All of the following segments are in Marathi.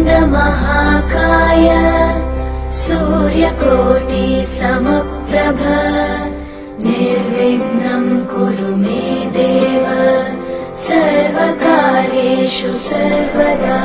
महाकाय सूर्यकोटि समप्रभ निर्विघ्नं कुरु मे देव सर्वकार्येषु सर्वदा।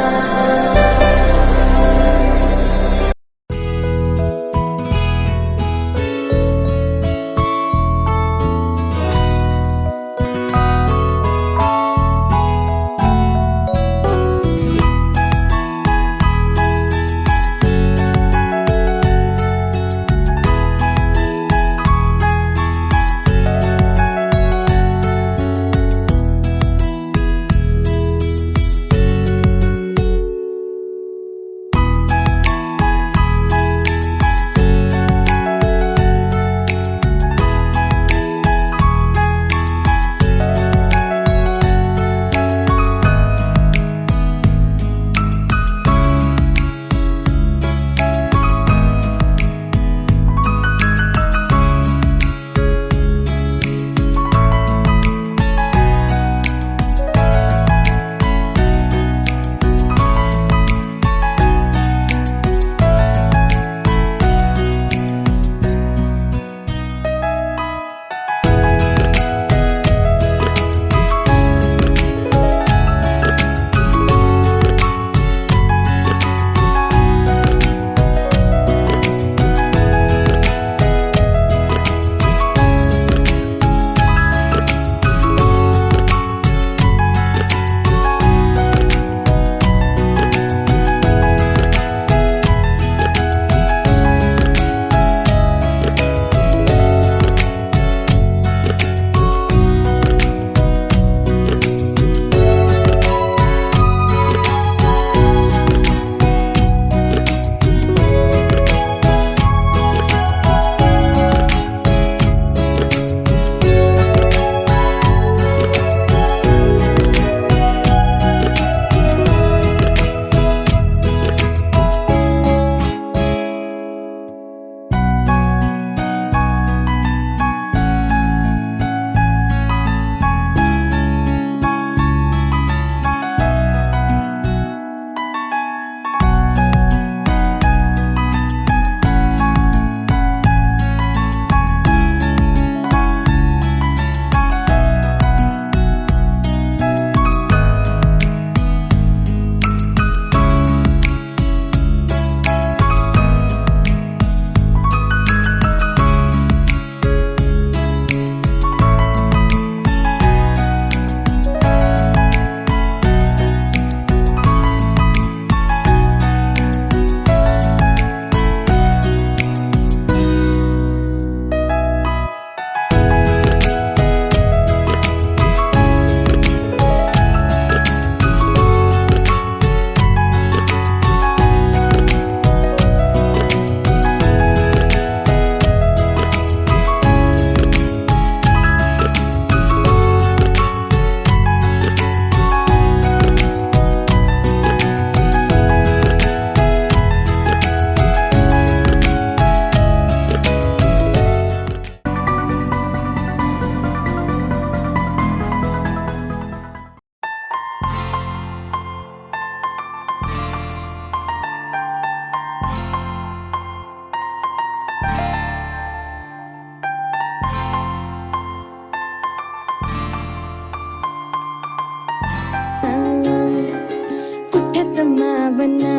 मावना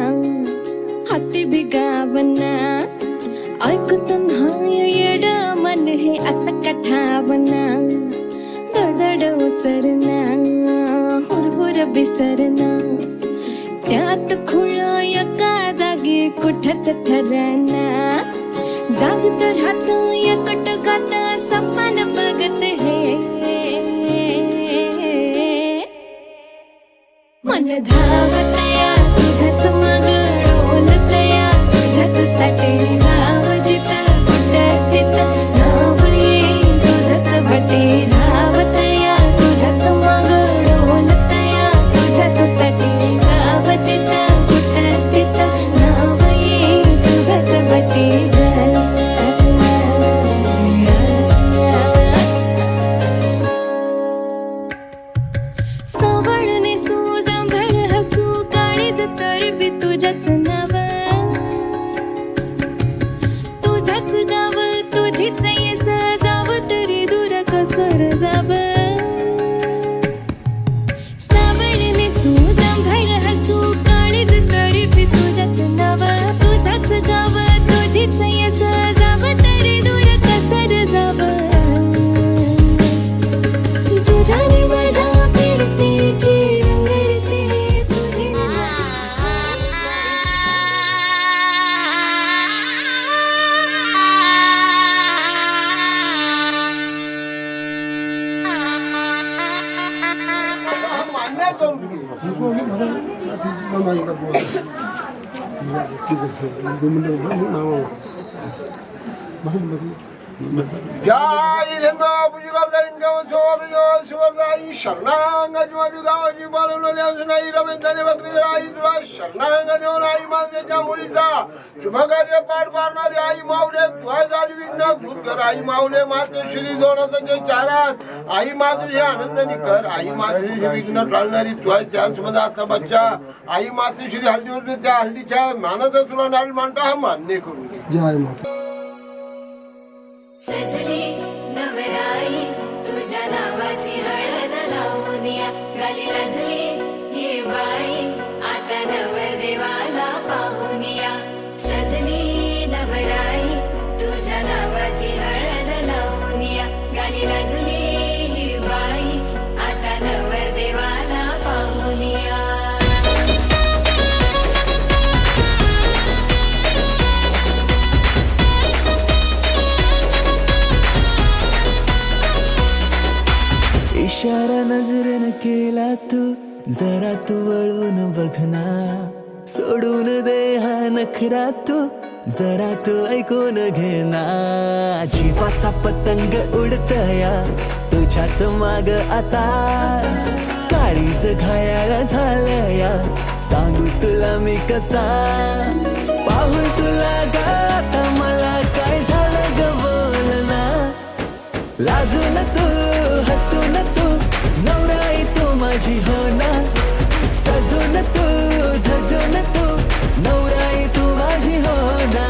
हाती बिगावना ऐकून हाय येड मन हे असं कठावना दडड उसरना हुरहुर बिसरना त्यात खुळा एका जागी कुठच ठरना जागत राहतो एकट गात सपन बघत हे मन धावतया तुझ्याच माग डोलतया तुझ्याच साठी धाव जिता कुठं तिथं नाव येईल तुझंच बटे धावतया तुझ्याच माग डोलतया तुझ्याच साठी धाव जिता कुठं तिथं नाव येईल तुझंच बटे सवळने सुजांभळ हसू काळ तुझ्याच नाव, तुझाच गाव तुझीच येस, जाव तरी दूर कसर जाव. सावण नेसू जांभळ हसू काळीज तरी बी तुझ्याच नाव, तुझाच गाव तुझीच येस, जाव तरी दूर कसर जाव. तुझ्याने माझ्या फिरतीची रंगरती, तुझी शरणांगाची गावाची बालवली नाही रमेशाने बकरी आई तुला शरणांग देऊन आई माझ्याच्या मुलीचा शुभकार्य पाठ मारणारी आई माऊले तुझ्या झाली विघ्न दूर कर. आई माऊले माते श्री जोडाचे चारात आई मातृशी आनंदाने कर. आई मातृशी विघ्न टाळणारी तुझ्या त्यासमध्ये असा बच्चा आई माते श्री हल्दीवर त्या हल्दीच्या मानाचा तुला नाळ मांडता हा मान्य करून घे. जय माता. सजली नवराई तुझ्या नावाची हळद लावून या, गाली लाजली ही बाई आता नवर देवाला पाहून या. सजली नवराई तुझ्या नावाची हळद लावून या, गाली लाजली ही बाई आता नवर देवाला पाहून या. इशारा नजरेनं केला तू, जरा तू वळून बघना, सोडून दे हा नखरा तू, जरा तू ऐकून घेना. जीवाचा पतंग उडतया तुझ्याच माग आता, काळीज घायाळ झालया सांगू तुला मी कसा. पाहून तुला गाता मला काय झालं ग बोलना, लाजून तू हसून तू नवराई तू माझी हो ना, सजून तू धजून तू नवराई तू माझी हो ना.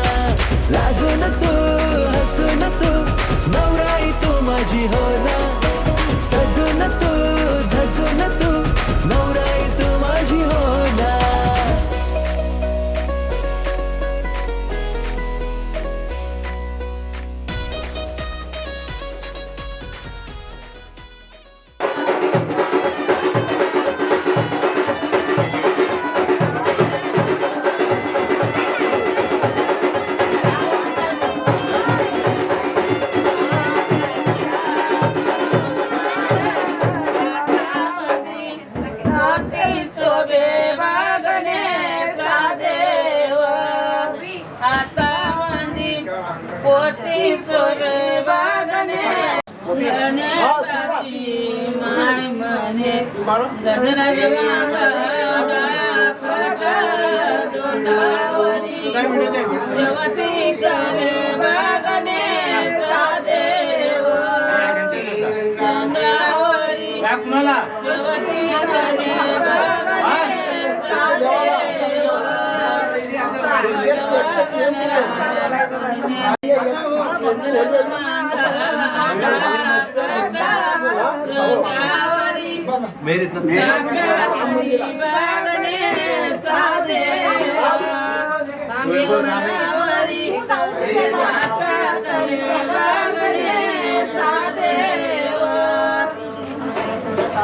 लाजून तू हसून तू नवराई तू माझी हो ना, सजून तू धजून तू नवराई तू माझी हो ना.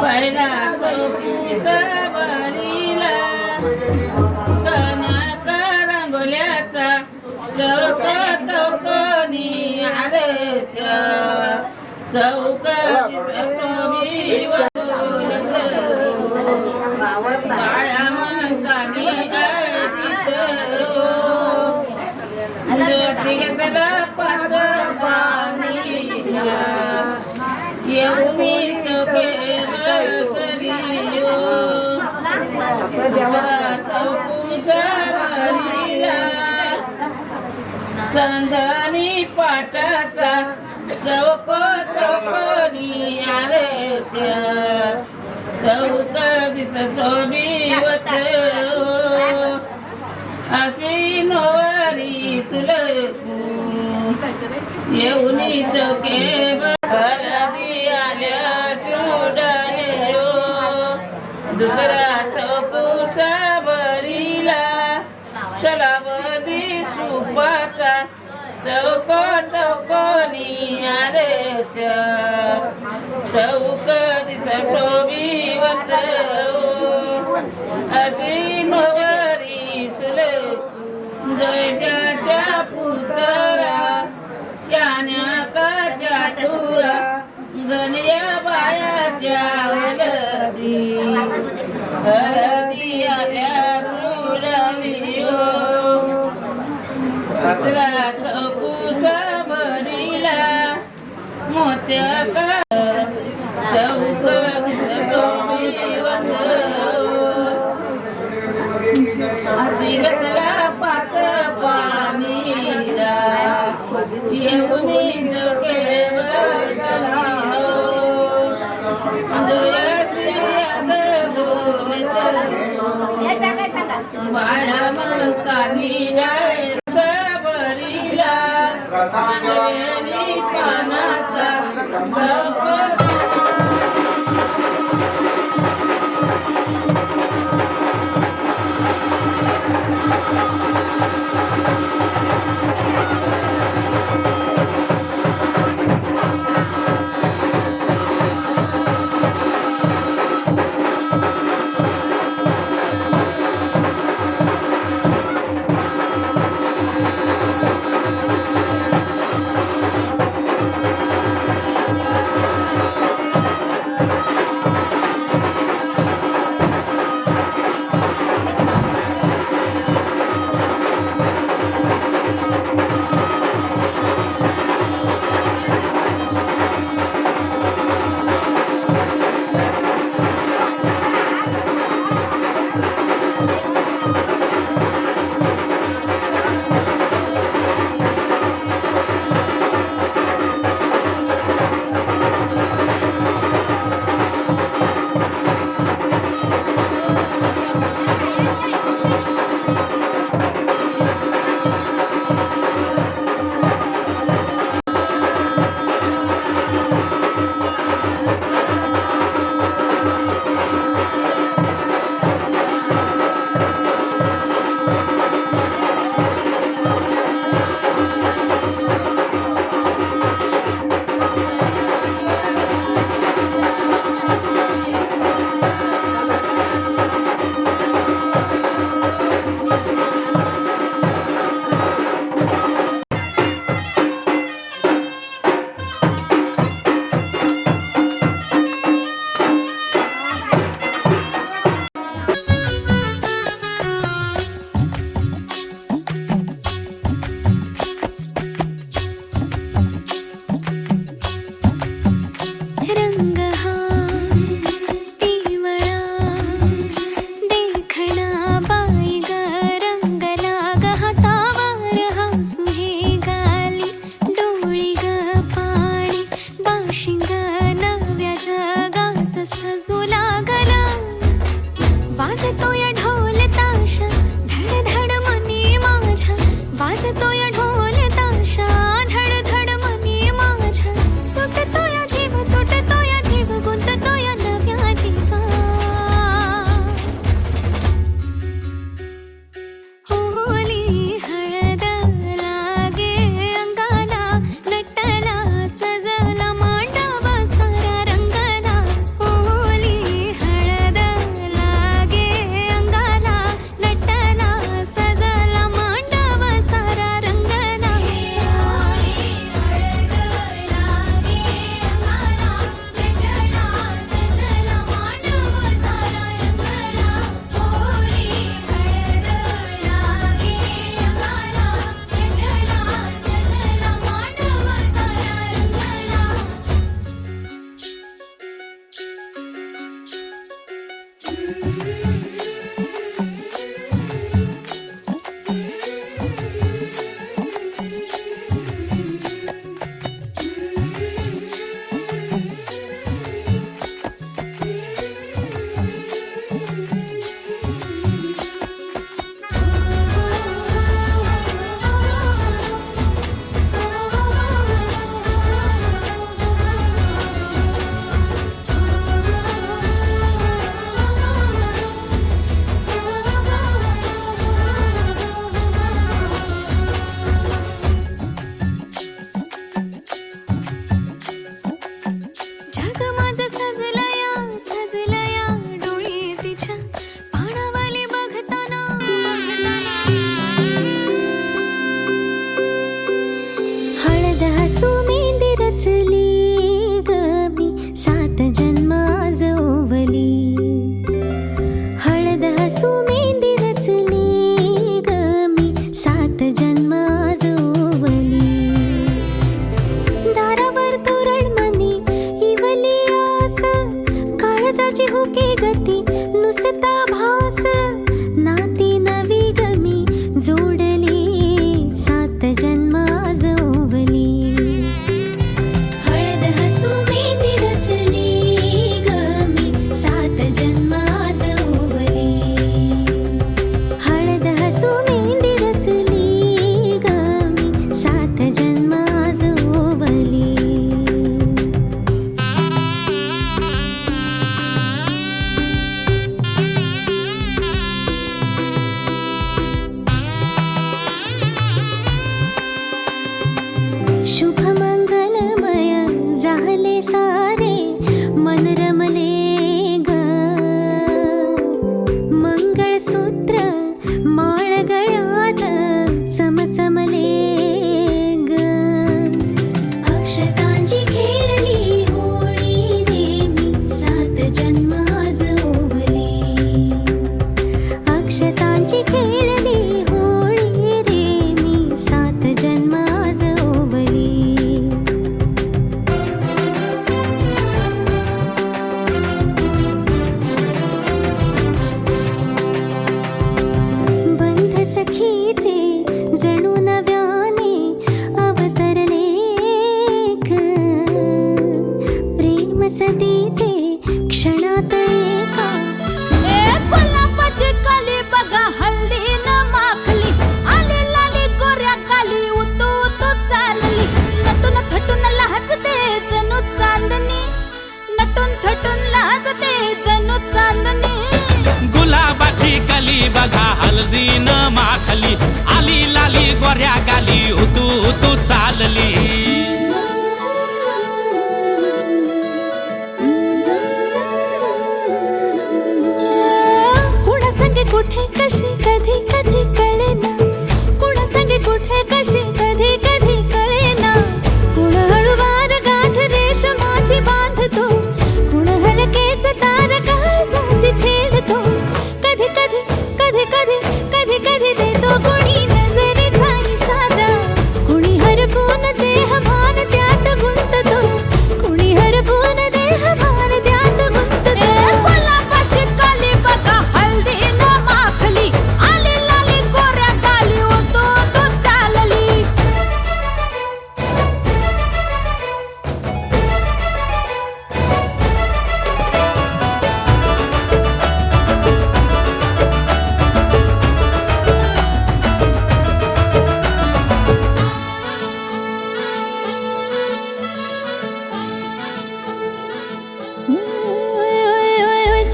पहिला बरीला कनक रंगोल्याचा चौक चौकनी आदेश चौक बाया मंगानी घेतला पाच पाणी येऊन चंदनी पाटाचा चौक चौकनी आरे चौक दिसतो बिवत अशी नवरी सुलकू येऊनी चौके हळदी आल्या सुडाले दुसरा चौकूचा बरीला शलावधी सुपाचा चौक चौकोनी आदेश चौक दिसटोबीवत अशी नवरी सुलकू जयच्या पुतरा त्यान्या काच्या तुरा गणया बायाच्या हलदी हळदी आल्या रुडवियो असला चौकूचा भरीला मोत्या का चौक दिसला पाच पाणीला येऊनी जगे बाळा मस्तानी जाय सबरीला पानाचा खेळली होळी रे मी 7 जन्म आज ओवली बंध सखीचे जणू नव्याने अवतरले प्रेम सतीचे क्षणात एका गुलाबाची कली बघा हल्दी न माखली आली लाली गोऱ्या काली उतू उतू चालली नटून थटून लाजते जणू चांदणी नटून थटून लाजते जणू चांदणी गुलाबाची कली बघा हल्दी न माखली आली लाली गोऱ्या गाली उतू उतू चालली कुणा संगे कुठे कशी कधी कधी कळेना कुणा संगे कुठे कशी कधी कधी कळेना कुण हळूवार गाठ रेशमाची बांधतो कुण हलकेच तार काळजाची छेडतो कधी कधी कधी कधी कधी कधी देतो कुणी नजरेचा इशारा कुणी हरपून देह भान त्यात गुंततो कुणी हरपून देह भान त्यात गुंततो गुलाबाची कली बघा हल्दी न माखली आली लाली गोऱ्या काली उतू उतू चालली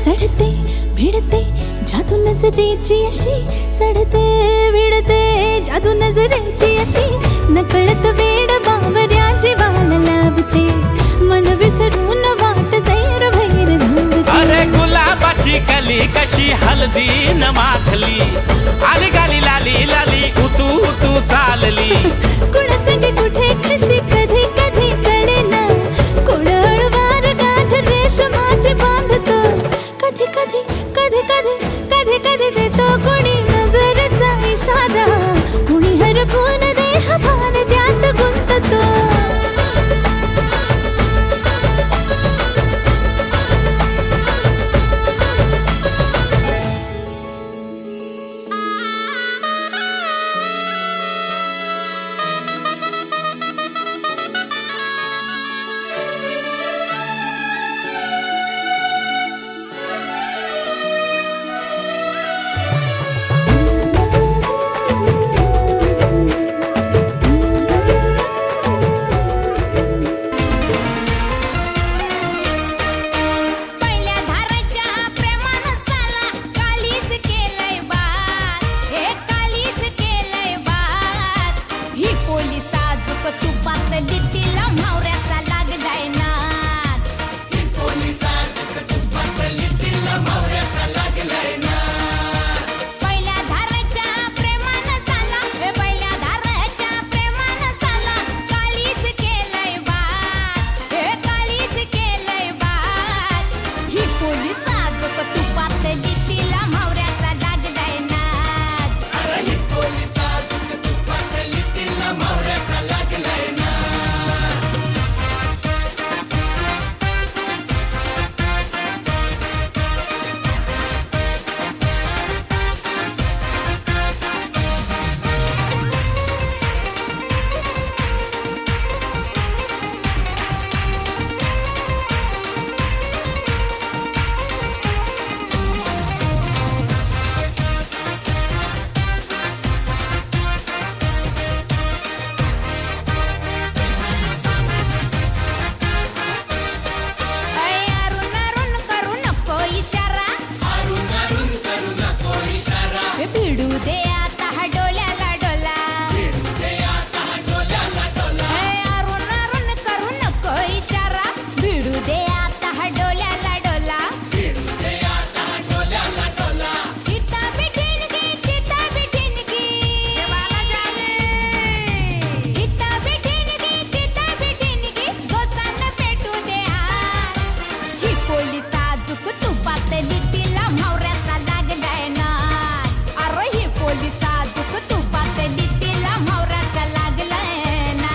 चढते भिडते जादू नजरेची अशी चढते भिडते जादू नजरेची अशी नकळत वेड बावऱ्याची वाल लावते मन विसरून वाट सैर भैर धावते अरे गुलाबाची कली कशी हल्दी न माखली आली गाली लाली लाली उतू उतू चालली कुणा संगे कुठे कशी कधी कधी कळेना कुण हळूवार गाठ रेशमाची बांधतो कधी कधी कधी कधी कधी कधी देतो कुणी नजरेचा इशारा कुणी हरपून देह भान त्यात गुंततो पहिल्या धाराच्या प्रेमानं साला कालीच केलंय बात हे कालीच केलंय बात ही पोली साजूक तुपात लिटीला म्हावऱ्याचा लागलाय नाद ही पोली साजूक तुपात लिटीला म्हावऱ्याचा लागलाय नाद पहिल्या धाराच्या प्रेमानं साला हे पहिल्या धाराच्या प्रेमानं साला कालीच केलंय बात हे कालीच केलंय बात ही पोली साजूक तुपात लिटीला म्हावऱ्याचा लागलाय नाद ही पोली साजूक तुपात लिटीला म्हावऱ्याचा लागलाय अरुण अरुण करू नको इशारा हे भिडू दे आता हा डोल्याला डोला अरुण अरुण करू नको इशारा भिडू दे आता हा डोल्याला डोला चिता बिठिणगी चिता बिठिणगी चिता बिठिणगी गोसानं पेटू दे हात ही पोली साजूक तुपात लिटीला म्हावऱ्याचा लागलाय नाद अरे ही बोली साजूक तुपातली तिला मोराचा लागलाय ना.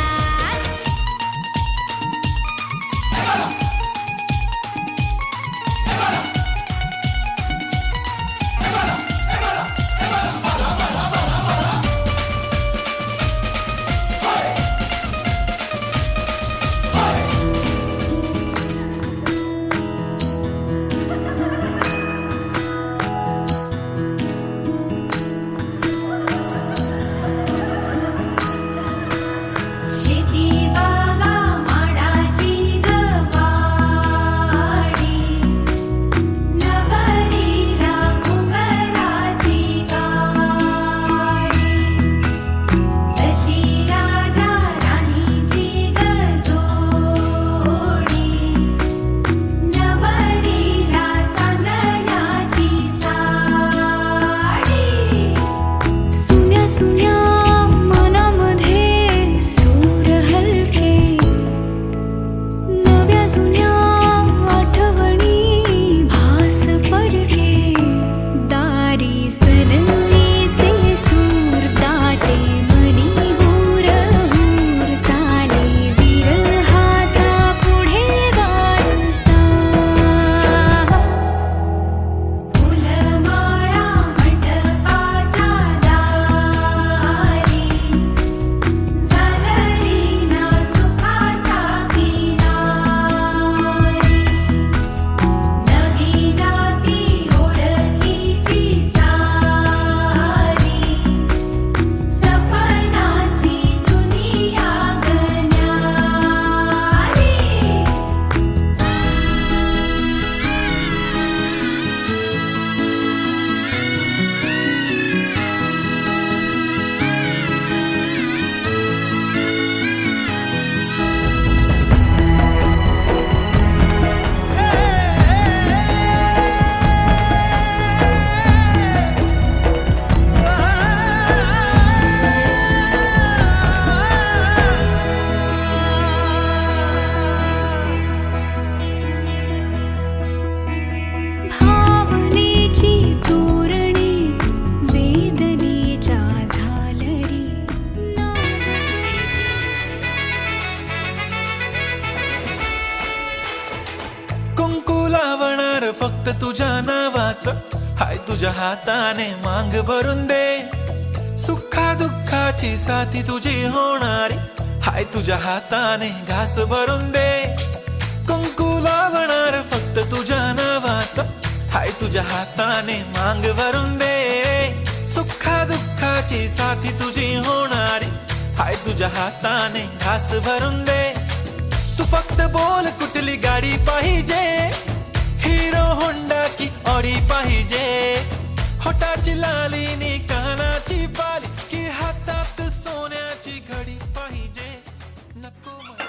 शेती बागा माडाची गवाडी नगरीला घुंगराची गाडी जशी राजा राणीची गजोडी नवरीला चांदण्याची साडी. सुन्या सुन्या मनामध्ये सूर हलके नव्या जुन्या आठवणी भास परके दारी सरलीचे सूर दाटे मनी हूर हूर चाले विरहाचा पुढे वारसा. फुलमाळा मंडपाच्या दारी झालरीना सुखाच्या किनारी नवीनाती ओळखीची सारी सपनाची दुनिया गण्यारी. भावनेची तोरणे वेदनेच्या झालरी कुंकू लावणार फक्त तुझ्या नावाचं हाय तुझ्या हाताने मांग भरून दे. सुखा दुःखाची साथी तुझी होणारी हाय तुझ्या हाताने घास भरून दे. कुंकू लावणार फक्त तुझ्या नावाचं हाय तुझ्या हाताने मांग भरून दे. सुखा दुःखाची साथी तुझी होणारी हाय तुझ्या हाताने घास भरून दे. तू फक्त बोल कुठली गाडी पाहिजे हिरो होंडा की ऑडी पाहिजे. होटाची लाली नी कानाची बाली की हातात सोन्याची घडी पाहिजे. नको मला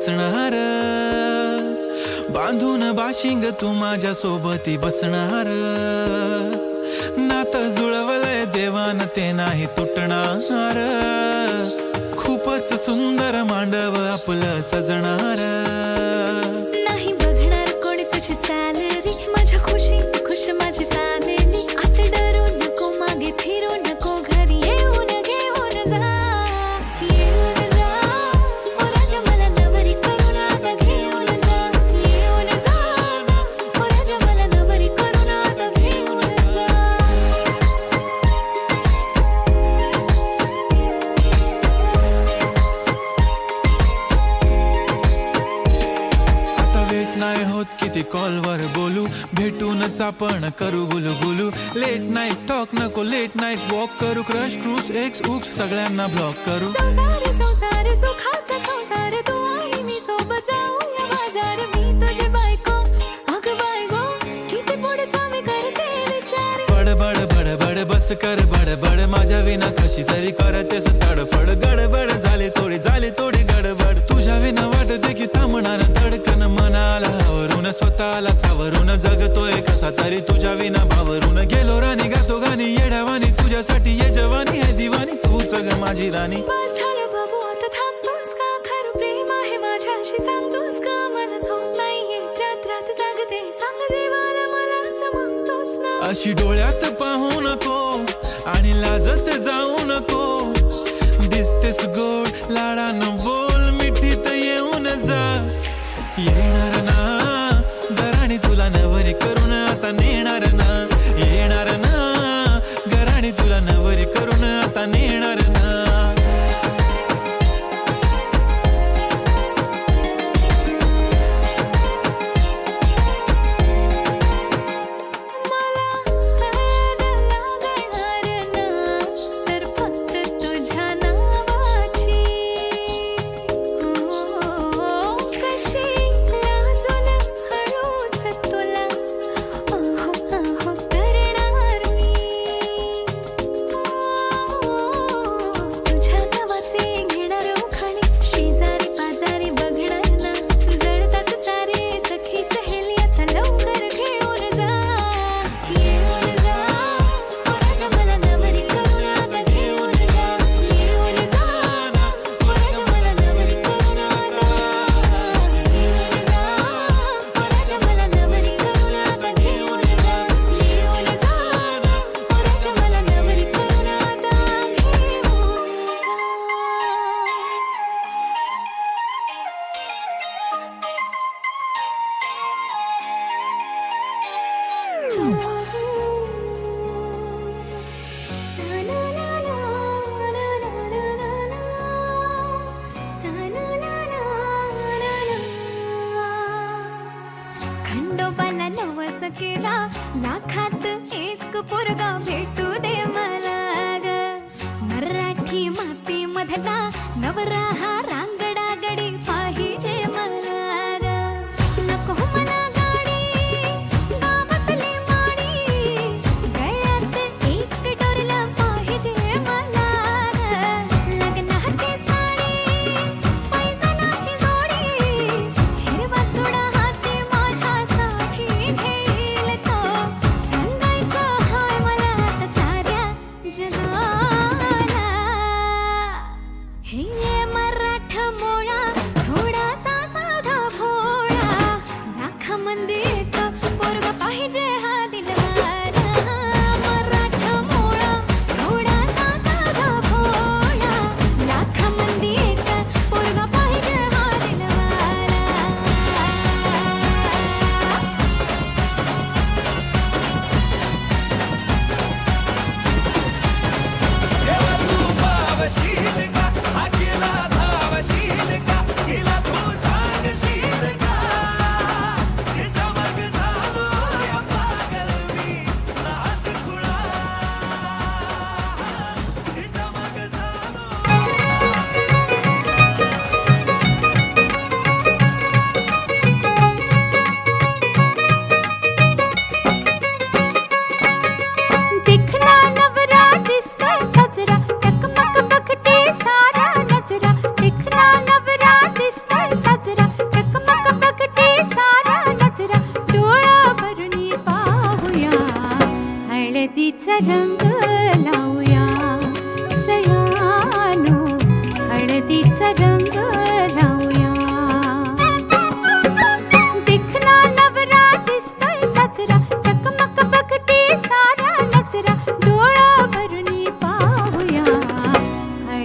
असणार, बांधून बाशिंग तू माझ्या सोबती बसणार, नातं जुळवलंय देवान ते नाही तुटणार, खूपच सुंदर मांडव आपलं सजणार. नाही बघणार कोण तुझी सॅलरी, माझ्या खुशी खुश माझी फॅमिली. आता डरू नको मागे फिरू नको, घरी येऊन घेऊन जा, येऊन जा. ओ राजा मला नवरी करून आता घेऊन जा, येऊन जा. ओ राजा मला नवरी करून आता घेऊन जा. आता वेट नाही होत किती कॉलवर बोलू, भेटूनच आपण करू गुलू गुलू. लेट नाईट टॉक नको, लेट नाईट वॉक करू, क्रश क्रूज एक्स उक्स सगळ्यांना ब्लॉक करू. संसार संसार सुखाचा संसार, तू आणि मी सोबत जाऊया बाजार. मी तुझी बायको, अगं बायको, किती पुढचा मी करते विचार. बडबड बडबड बस कर बडबड, माझ्या विना कशी तरी करतेस तडफड. गडबड झाली थोडी गडबड, तुझ्या विना वाटते की थांबणार धडकन. मनाला आवरून स्वतःला सावरून, जगतोय कसा तरी तुझ्या विना भावरून. गेलो राणी गातो गाणी येड्यावानी, तुझ्यासाठी ये जवानी आहे दिवानी, तूच ग माझी राणी. बस झालं बाबू आता थांबतोस का, खरं प्रेम आहे माझ्याशी सांगतोस का. मनच होत नाहीये रात रात जागते, सांग देवाला मला मागतोस ना. अशी डोळ्यात पाहू नको आणि लाजत जाऊ नको, दिसतेस गोड लाडानं बोल मिठीत येऊन जा. येणार ना घराणी तुला नवरी करून आता नेणार ना, येणार ना घराणी तुला नवरी करून आता नेणार ना. मला हळद लागणार ना, तर फक्त तुझ्या नावाची. हो कशी लाजून हळूच तुला अहो अहो करणार मी. तुझ्या नावाचे घेणार उखाणे, शेजारी पाजारी बघणार ना. जळतात सारे सखी सहेली, आता लवकर घेऊन जा, येऊन जा. ओ राजा मला नवरी करून आता घेऊन जा, येऊन जा. ओ राजा मला नवरी करून आता घेऊन जा. ओ राजा मला नवरी करून आता घेऊन जा, येऊन जा. ओ राजा मला नवरी करून आता घेऊन जा. खंडोबाला नवस केला, लाखात एक पोरगा भेटू दे मला ग. मराठी माती मधला नवरा हा रांगडा गडी पाहिजे मला ग. नको मला गाडी गावातली माडी, गळ्यात एक डोरला पाहिजे मला ग. लग्नाची साडी पैजनाची जोडी, हिरवा चुडा हाती माझ्यासाठी घेईल तो. सांगायचं हाय मला आता साऱ्या जगाला, हे मराठा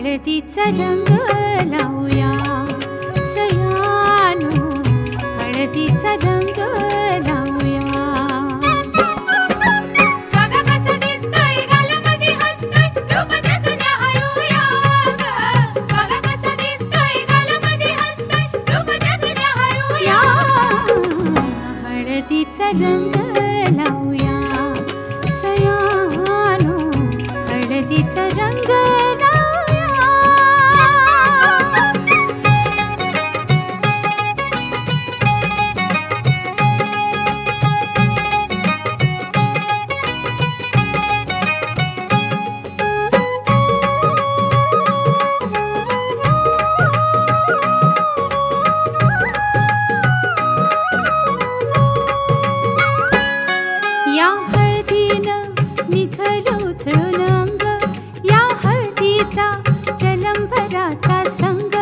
हळदीचा रंग लावूया सयानो, हळदीचा रंग लावूया. बघा कसं दिसतंय गालामध्ये हसतंय रूप त्याचं न्याहाळूया ग. बघा कसं दिसतंय गालामध्ये हसतंय रूप त्याचं न्याहाळूया. हळदीचा रंग लावूया सयानो, हळदीचा रंग लावूया. या हळदीनं निघलं उचलून अंग, या हळदीचा जलंभराचा संग,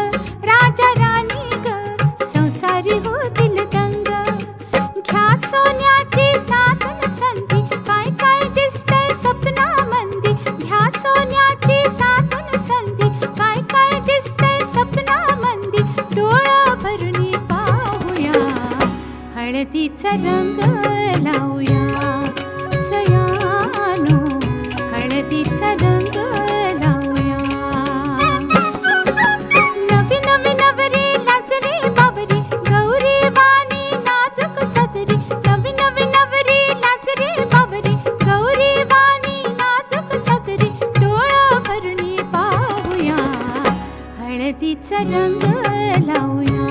राजा राणी ग संसारी होतील दंग. घ्या सोन्याची साधन संधी, काय काय दिसतंय सपनामंदी. घ्या सोन्याची साधन संधी, काय काय दिसतंय सपनामंदी. डोळं भरून पाहूया हळदीचा रंग लावूया सयानो, हळदीचा रंग लावूया. नवी नवी नवरी लाजरी बाबरी, गौरी वाणी नाजूक सजरी. नवी नवी नवरी लाजरी बाबरी, गौरी वाणी नाजूक सजरी. डोळं भरून पाहूया हळदीचा रंग लावूया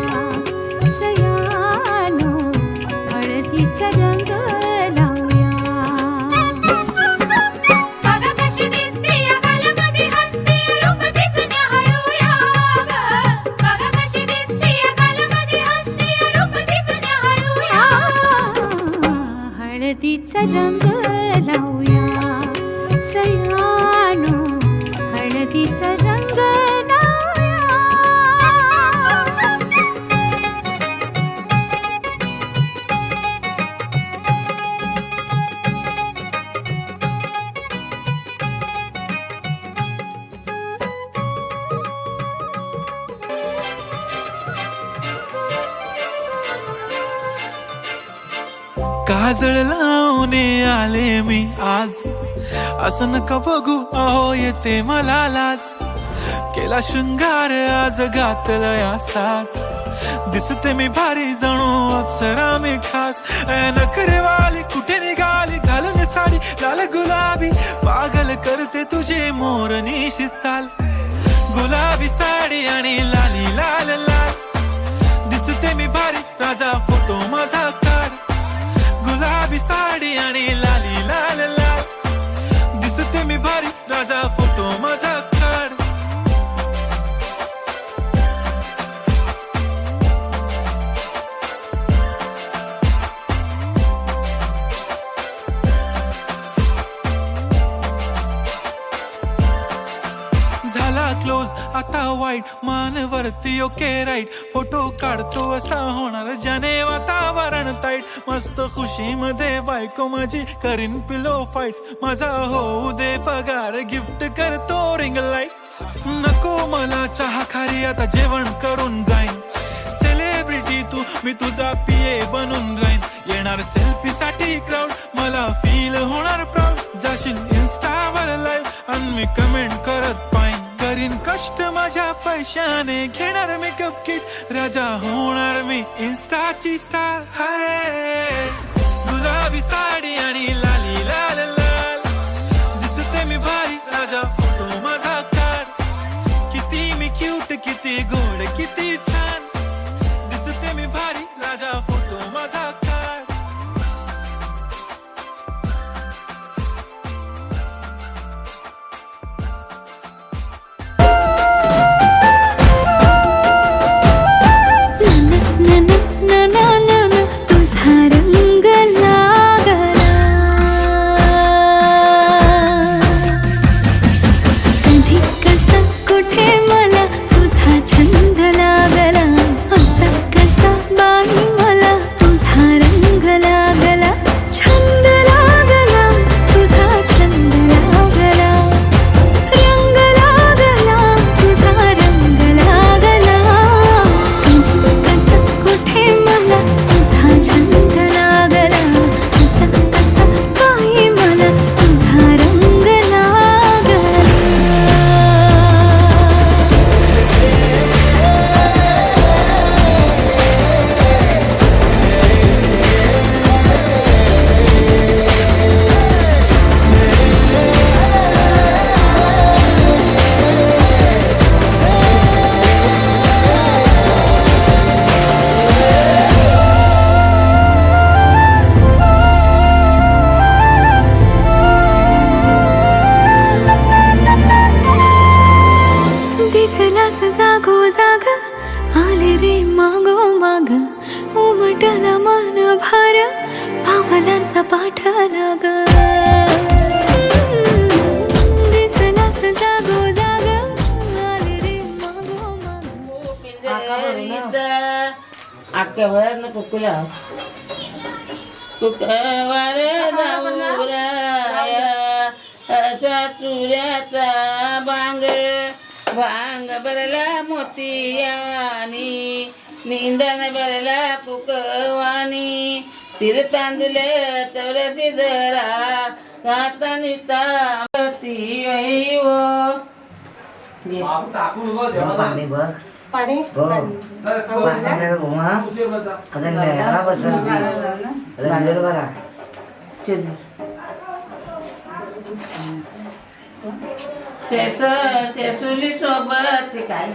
सयानो, हळदीचा रंग लावूया. बघा कशी दिसते या गालामध्ये हसते रूप तिचं न्याहाळूया ग. बघा कशी दिसते या गालामध्ये हसते रूप तिचं न्याहाळूया. हळदीचा रंग लावूया सयानो, हळदीचा रंग लावूया. काजळ लावणे आले मी आज, असं नका बघू अहो येते मला लाज. केला शृंगार आज घातला या साज, दिसते मी भारी जणू अप्सरा मी खास. नखरेवाली कुठे निघाली घालून साडी लाल गुलाबी, पागल करते तुझे मोरनीशी चाल. गुलाबी साडी आणि लाली लाल लाल, दिसते मी भारी राजा फोटो माझा काढ. गुलाबी साडी आणि लाली लाल लाल, दिसते मी भारी राजा फोटो माझा काढ. झाला क्लोज आता वाईट, मान वरती ओके राईट. फोटो काढतो असा होणार ज्याने वातावरण ताईट. मस्त खुशी मध्ये बायको माझी करीन पिलो फाईट. माझा होऊ दे पगार गिफ्ट करतो रिंग लाईट. नको मला चहा खारी आता जेवण करून जाईन. सेलिब्रिटी तू मी तुझा पिये बनून राहीन. येणार सेल्फी साठी क्राऊड मला फील होणार प्राऊड. जाशील इन्स्टावर लाईव्ह आणि मी कमेंट करत पाहिन. करीन कष्ट माझ्या पैशाने घेणार मेकअप किट. राजा होणार मी इन्स्टाची स्टार. हाय गुलाबी साडी आणि लाली लाल लाल, दिसते मी भारी राजा फोटो माझा काढ. किती मी क्यूट किती गोड किती छान, दिसते मी भारी राजा फोटो माझा काढ. तुझा रंग लागला, कधी कसा कुठे मला तुझा छंद लागला. दिसलास जागो जाग आले रे मागो माग उमटला मन भर पावलांचा पाठला ग दिसलास जागो जाग आले रे मागो माग अख्ख्या वयात कुकुला कुकवार असा चुऱ्याचा बांग भांग भरला मोतियानी निंदन भरला कुकवानी तिर तांदुले तवरसी जरा कातानी तावती वैवो शेसुली सोबत काय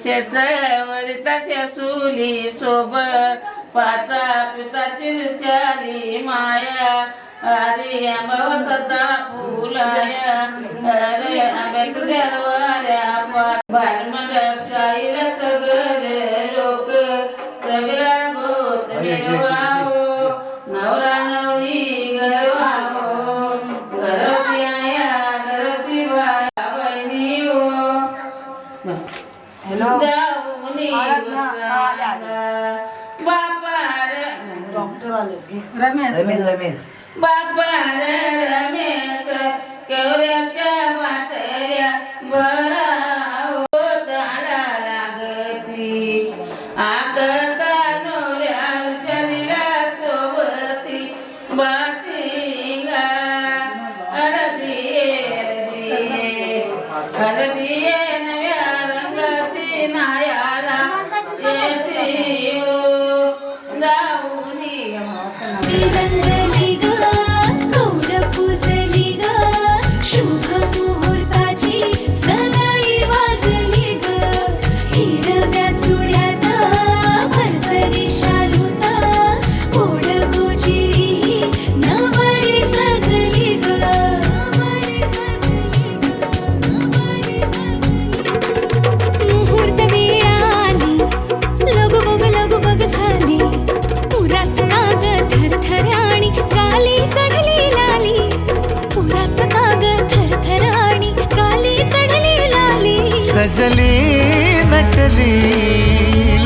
शेसवरिता शेसुली सोबत पाचा पिताची रुचाली माया अरे आंबा सदा फुलाया अरे आंब्या तुझ्या वाऱ्या बालमंड काहीला सगळे लोक सगळ्या गोत गरवाओ नवरा नवरी गरवाओ घरती आया घरती बाया बहिणी हो जाऊनी बापा रमेश बापा रमेश केवऱ्याच्या म्हाताऱ्या बरा होत लागती आता नोऱ्या शरीरा सोबती बासिंगा हळदी नव्या रंगाची नायाला येते जाऊनी रंगली ग कौर पुजली ग शुभ मुहूर्ताची सनई वाजली ग हिरव्या चुड्यात भरसरी शालूत ओढ गोचिरी नवरी सजली ग मुहूर्त वेळ आली लगबग झाली पुरात काग थरथर आणि काली चढली लाली पुरात काग थरथर आणि काली चढली लाली सजली नटली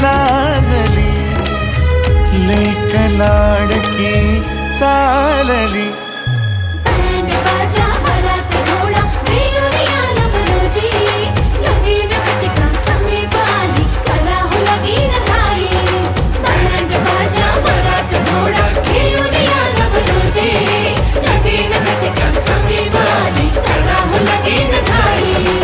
लाजली लेक लाडकी चालली बँड बाजा परात घोडा रेवणी आला मनोजी लगीन घटिका समीप आली करा हो लगीन घाई बँड बाजा परात घोडा रेवणी आला मनोजी लगीन घटिका समीप आली करा हो लगीन घाई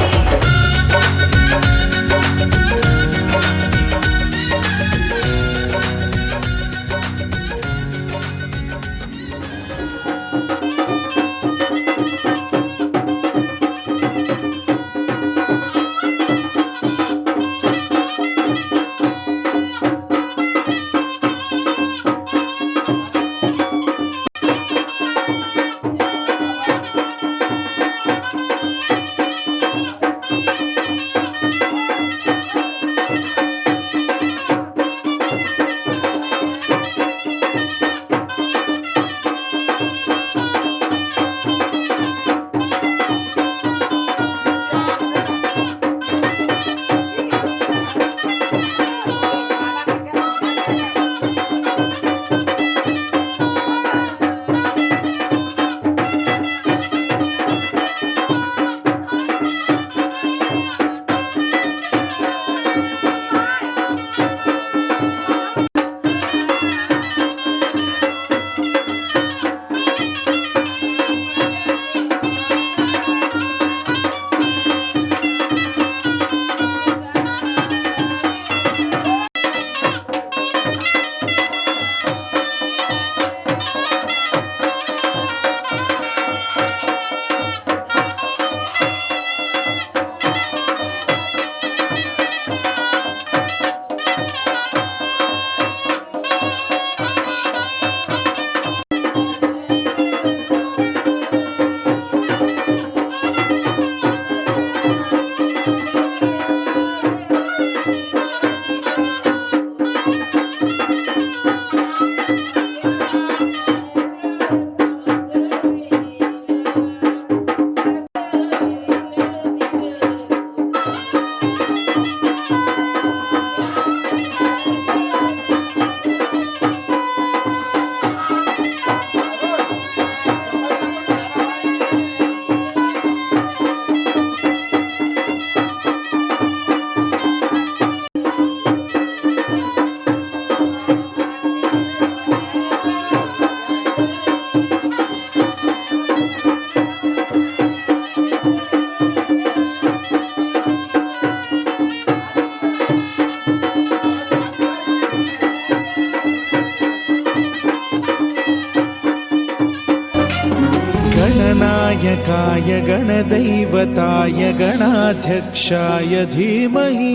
गणनायकाय गणदैवताय गणाध्यक्षाय धीमहि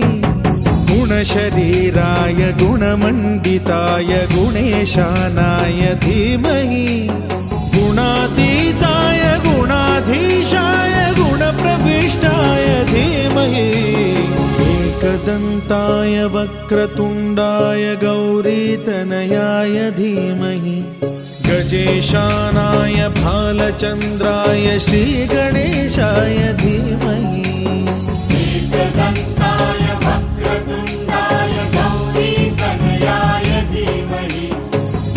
गुणशरीराय गुणमण्डिताय गुणेशानाय धीमहि गुणातीताय गुणाधीशाय गुणप्रविष्टाय धीमहि एकदन्ताय वक्रतुण्डाय गौरीतनयाय धीमहि गजेशानाय भालचन्द्राय श्रीगणेशाय धीमहि एकदन्ताय वक्रतुण्डाय गौरीतनयाय धीमहि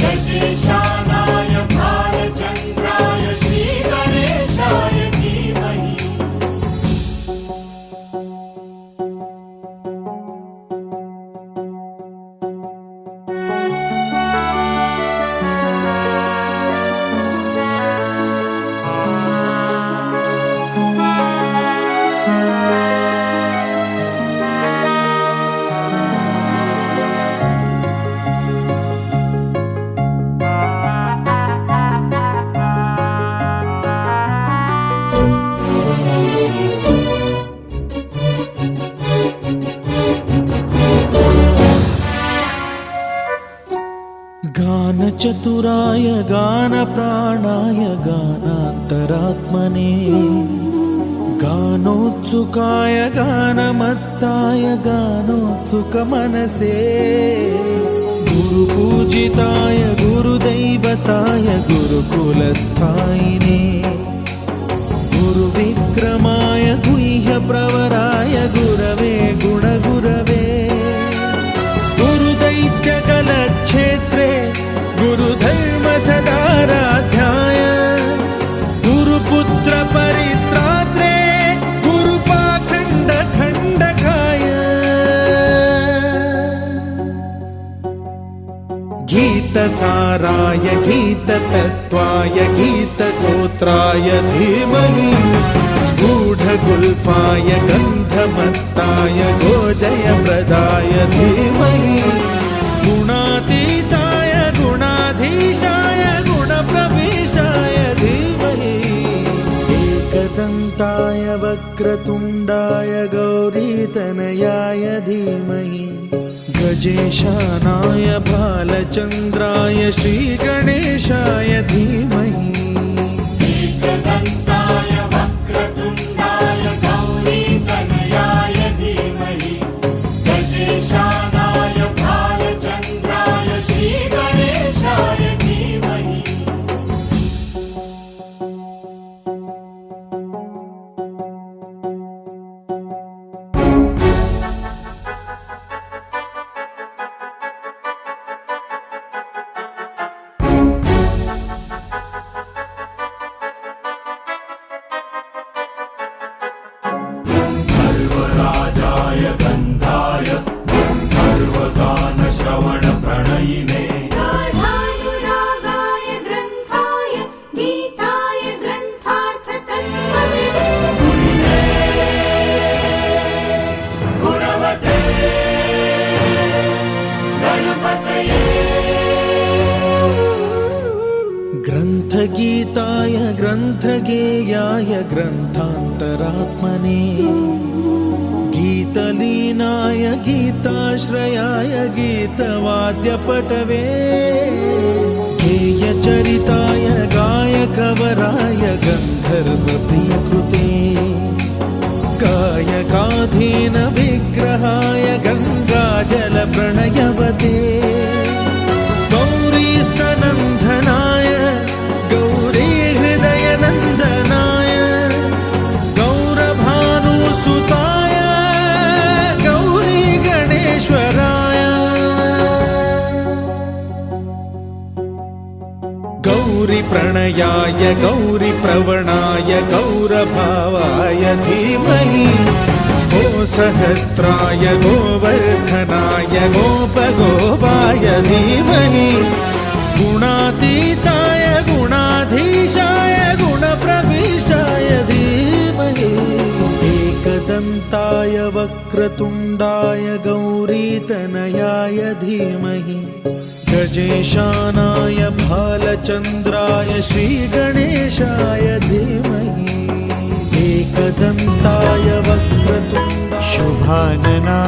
गजेशानाय भालचन्द्राय श्रीगणेशाय धीमहि गानचतुराय गानप्राणाय गानान्तरात्मने गानोत्सुकाय गानमत्ताय गानोत्सुकमनसे गुरुपूजिताय गुरुदैवताय गुरुकुलस्थायिने गुरुविक्रमाय गुह्यप्रवराय गुरवे गुणगुरवे गुरुदैत्यकलक्षेत्रे गुरुधर्म सदाराध्याय गुरुपुत्र परित्रात्रे गुरुपाखण्ड खण्डकाय गीतसाराय गीततत्त्वाय गीतगोत्राय धीमहि गूढगुल्फाय गन्धमत्ताय गोजयप्रदाय धीमहि गुणातीताय गुणाधीशाय गुणप्रविष्टाय धीमहि एकदन्ताय वक्रतुण्डाय गौरीतनयाय धीमहि गजेशानाय भालचन्द्राय श्रीगणेशाय धीमहि एकदन्ताय वक्रतुण्डाय गौरीतनयाय धीमहि गजेशानाय भालचन्द्राय श्रीगणेशाय धीमहि सर्वराजाय गन्धाय सर्वगानश्रवणप्रणयिने गाढानुरागाय ग्रन्थाय गीताय ग्रन्थार्थतत्त्वविदे गुणवते गणपतये ग्रन्थगीताय ग्रन्थगेयाय ग्रन्थान्तरात्मने गीतलीनाय गीताश्रयाय गीतवाद्यपटवे गेयचरिताय गायकवराय गन्धर्वप्रियकृते गायकाधीन विग्रहाय गङ्गाजलप्रणयवते गौरीस्तनन्दनाय गौरीहृदयनन्दनाय गौरभानुसुताय गौरीगणेश्वराय गौरीप्रणयाय गौरीप्रवणाय गौरभावाय धीमहि गोसहस्राय गोवर्धनाय गोपगोपाय धीमहि गुणातीताय गुणाधीशाय गुणप्रविष्टाय धीमहि एकदन्ताय वक्रतुण्डाय गौरीतनयाय धीमहि गजेशानाय भालचन्द्राय श्रीगणेशाय धीमहि एकदन्ताय वक्रतुण्डाय शुभानना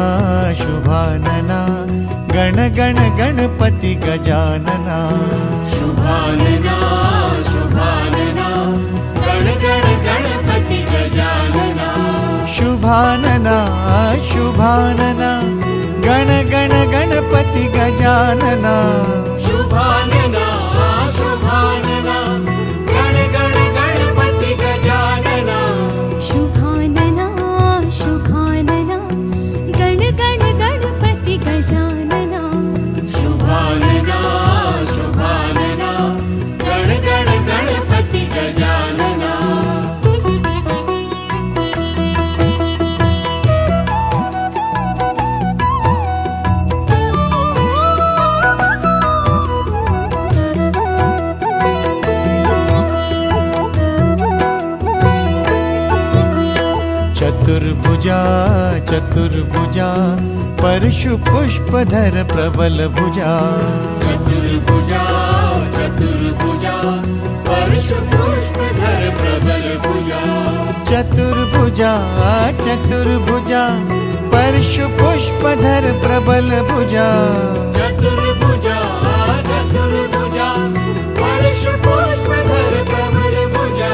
शुभानना गण गण गणपति गजानना शुभानना शुभानना गण गण गणपति गजानना शुभानना शुभानना गण गण गणपति गजानना शुभानना शुभानना गण गण गणपति गजानना शुभानना शुभानना गण गण गणपति गजानना शुभानना शुभानना गण गण गणपति गजानना चतुर्भुजा चतुर्भुजा परशु पुष्पधर प्रबल भुजा चतुर्भुजा चतुर्भुजा परशु पुष्पधर प्रबल भुजा चतुर्भुजा चतुर्भुजा परशु पुष्पधर प्रबल भुजा चतुर्भुजा चतुर्भुजा परशु पुष्पधर प्रबल भुजा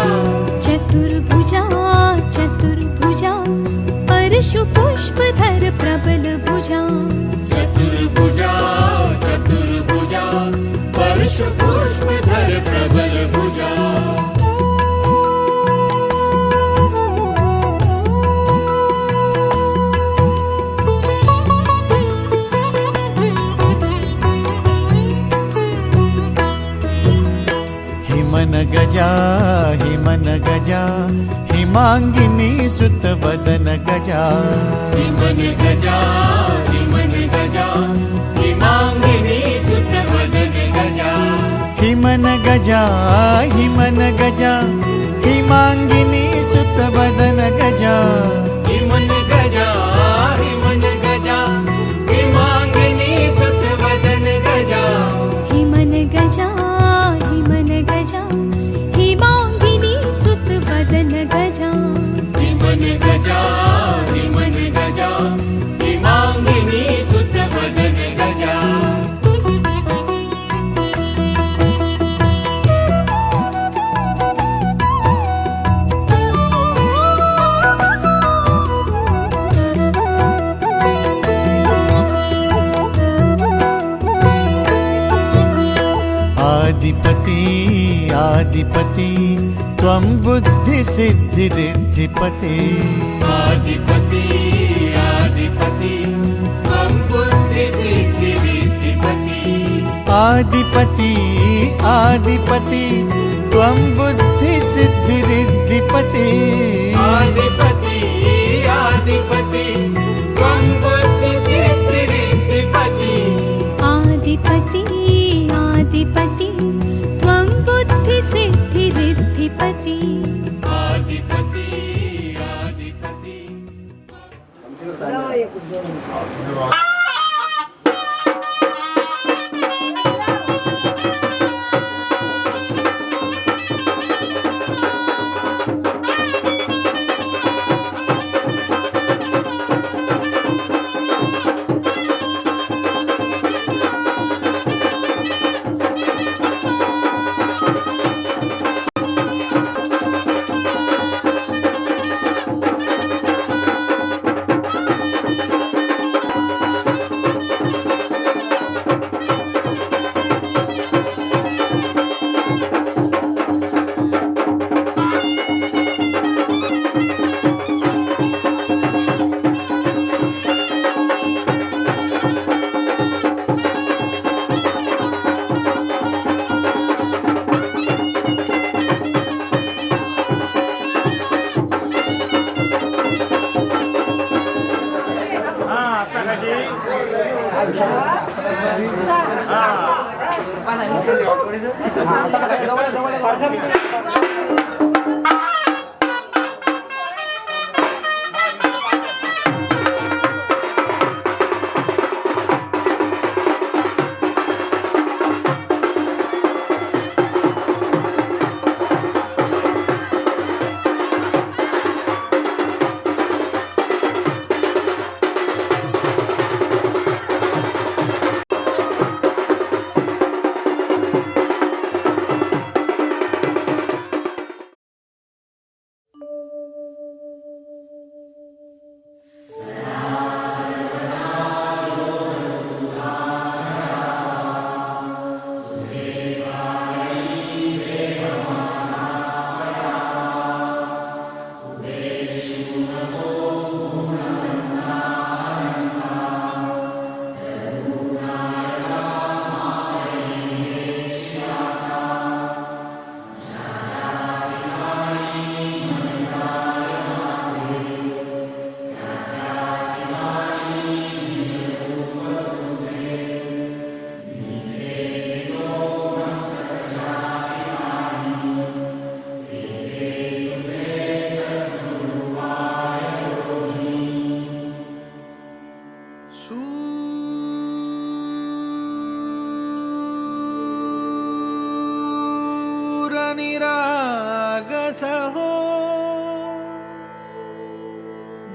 चतुर्भुजा चतुर्भुजा परशु पुष्पधर प्रबल भुजा चतुर्भुजा चतुर्भुजा परशु पुष्पधर प्रबल भुजा हिमन गजा हिमन गजा हिमांगिनी सुत वदन गजा हिमन गजा हिमन गजा हिमांगिनी सुत वदन गजा हिमन गजा हिमन गजा हिमांगिनी सुत वदन गजा हिमन गजा हिमन गजा हिमांगिनी सुत वदन गजा हिमन गजा हिमन गजा हिमांगिनी सुत वदन गजा हिमन गजा हिमन गजा हिमांगिनी सुत वदन गजा आदिपति आदिपति त्वं बुद्धि सिद्धि रिद्धिपते आदिपति आदिपति त्वं बुद्धि सिद्धि रिद्धिपति आदिपति आदिपति त्वं बुद्धि सिद्धि रिद्धिपते आदिपति आदिपति त्वं बुद्धि सिद्धि रिद्धिपति आदिपति आदिपति त्वं बुद्धि सिद्धि रिद्धिपति आदिपति आदिपति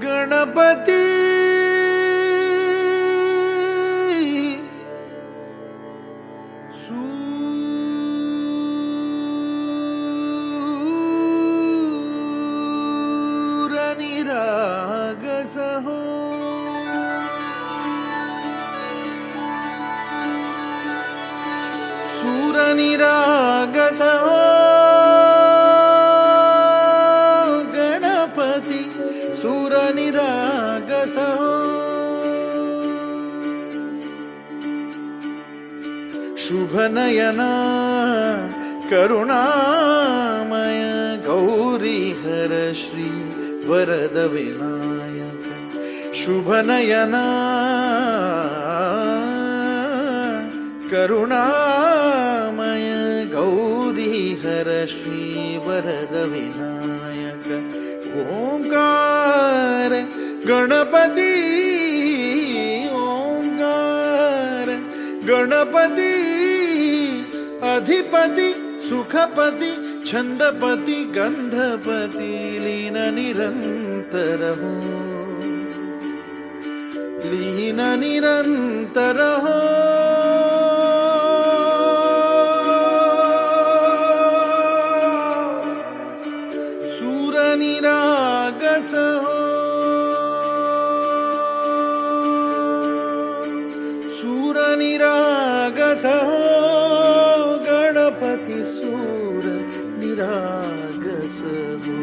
गणपती सूरनिरागसहो सूरनिरागसहो गणपती सूरनिरागसहो शुभनयना करुणामय गौरी हर श्री वरद विनायक शुभनयना करुणामय गौरी हर श्री वरद विनायक ओंकार गणपती ओंकार गणपती अधिपति सुखपति छंदपति गंधपति लीन निरंतर हो लीन निरंतर हो सूरनिरागस हो सूरनिरागस हो गणपति सूर निरागस हो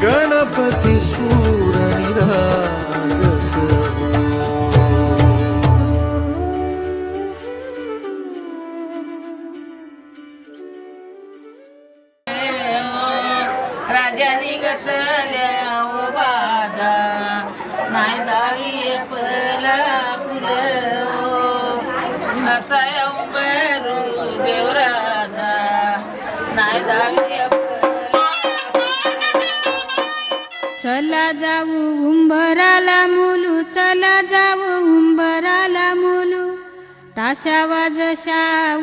गणपति सूर निरागस राजानी गतल्या बाधा नाही दावी पला फुलं नसाया उंबरू देवराधा नाही दावी चला जाऊ उंबराला मुलू चला जाऊ उंबराला मुलू ताशा वाजशा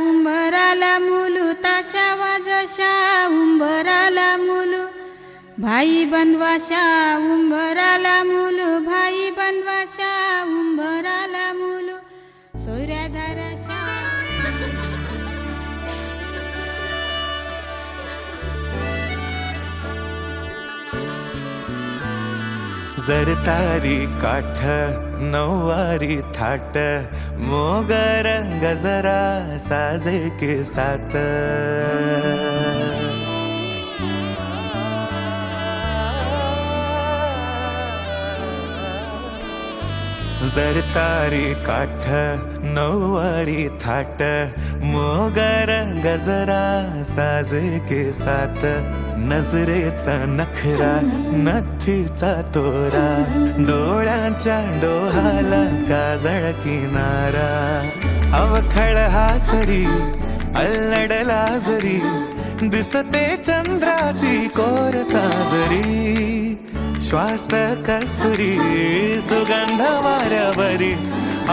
उंबराला मुलू ताशा वाजशा उंबराला मुलू भाई बंधवाशा उंबराला मुलू भाई बंधवाशा उंबराला मुलू सोयऱ्याधाराशा जरतारी काठ नऊवारी थाट मोगर गजरा साजे के साथ जरतारी काठ नऊवारी थाट मोगर गजरा साजे के साथ नजरेचा नखरा नथीचा तोरा डोळ्यांच्या डोहाला काजळ किनारा अवखळ हासरी अल्लडला जरी दिसते चंद्राची कोर साजरी श्वास कस्तुरी सुगंध वाऱ्यावरी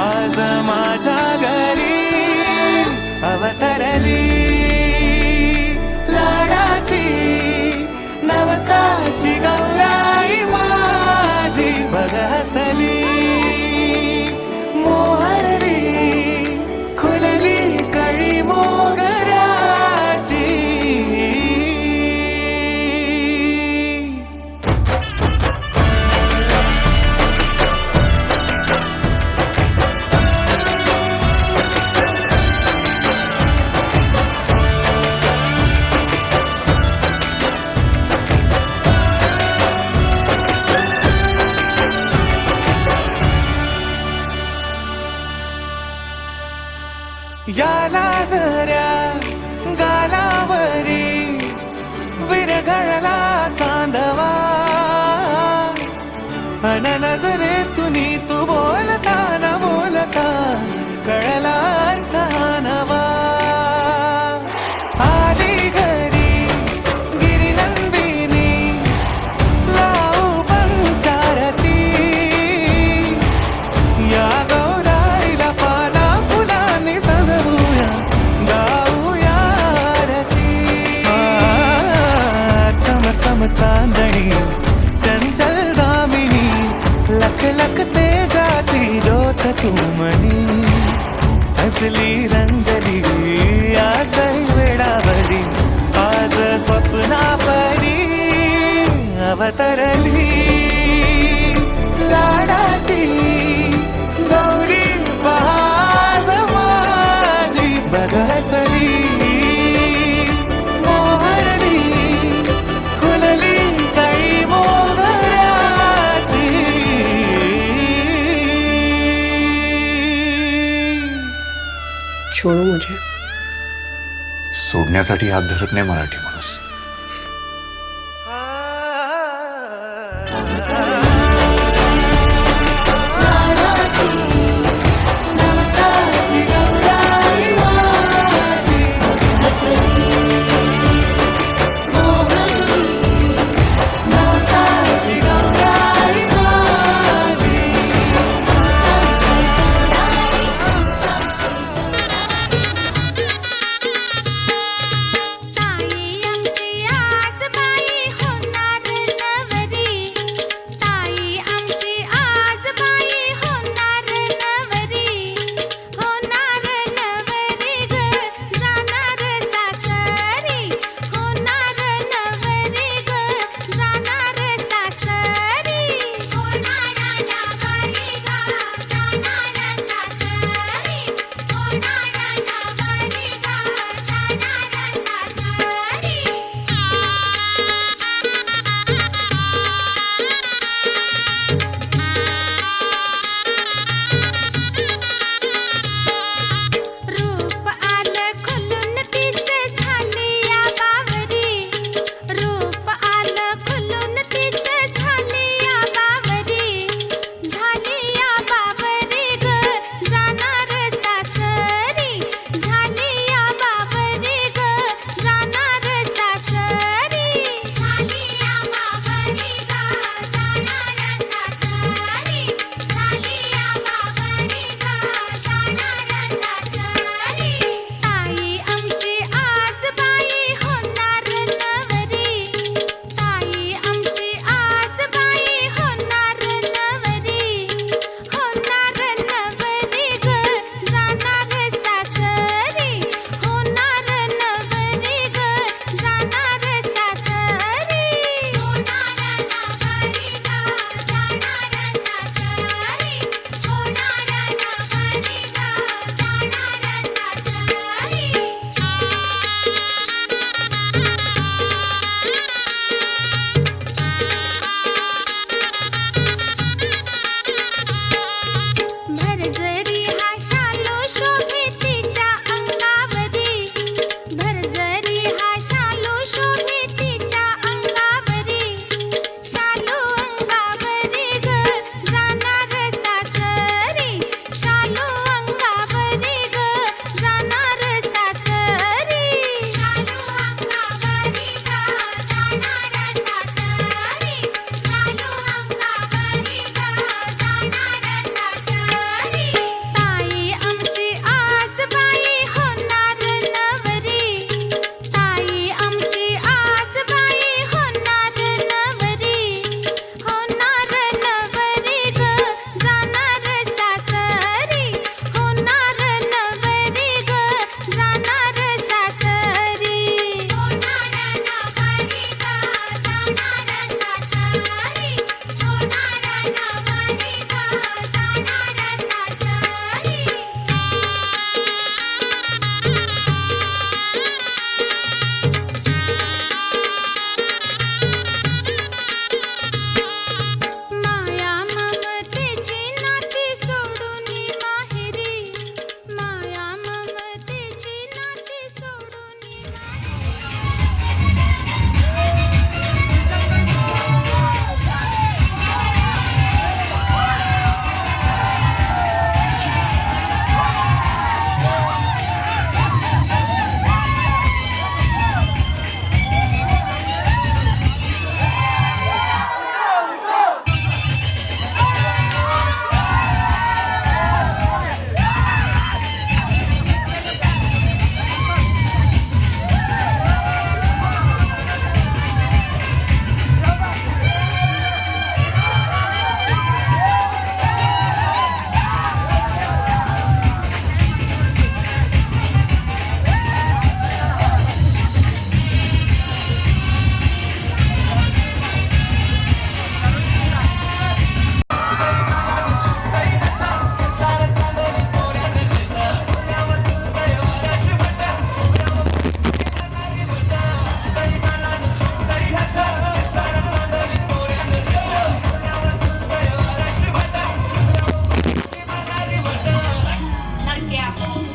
आज माझ्या घरी अवतरली लाडाची नवसाची गौराई माझी बघसली मोहरली खुलली कळी मोगराची याला जऱ्या गालावरी विरघळला चांदवा अन नजरेतून तू बोलता न बोलता कळला अर्थ हा नवा आली घरी गिरिनंदिनी लावू पंचारती या गौराईला पाना फुलांनी सजवूया गाऊया आरती चम चम चांदणी चंचल दामिनी लख लख तेजाची ज्योत तू मनी सजली रंगली आज वेळावरी आज स्वप्ना परी अवतरली लाडाची गौरी बहाज माझी बघसली मोहरली खुलली काही मोगऱ्याची छोड़ो मुझे. सोडण्यासाठी हात धरत नाही मराठी माणूस. ताई आमची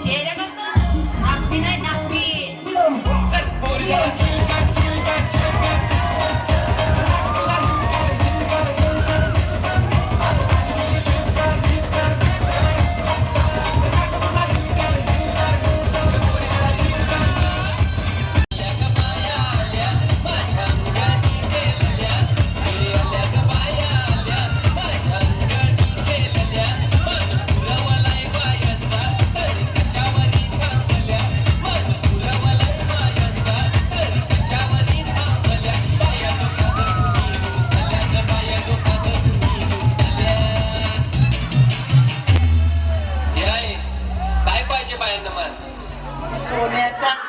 तेरे को तो नापी नाही नापी काय पाहिजे बायांना मान सोन्याचा